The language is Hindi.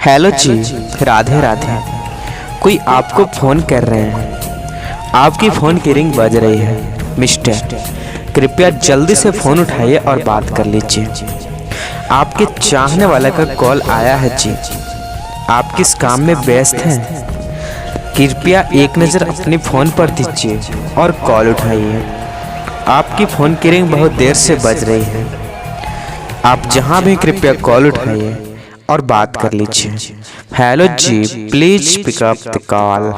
हेलो जी, राधे राधे। कोई आपको फ़ोन कर रहे हैं। आपकी फ़ोन की रिंग बज रही है। मिस्टर, कृपया जल्दी से फ़ोन उठाइए और बात कर लीजिए। आपके चाहने वाले का कॉल आया है जी। आप किस काम में व्यस्त हैं? कृपया एक नज़र अपने फ़ोन पर दीजिए और कॉल उठाइए। आपकी फ़ोन की रिंग बहुत देर से बज रही है। आप जहां भी कृपया कॉल उठाइए और बात कर लीजिए। Hello ji, please pick up the call.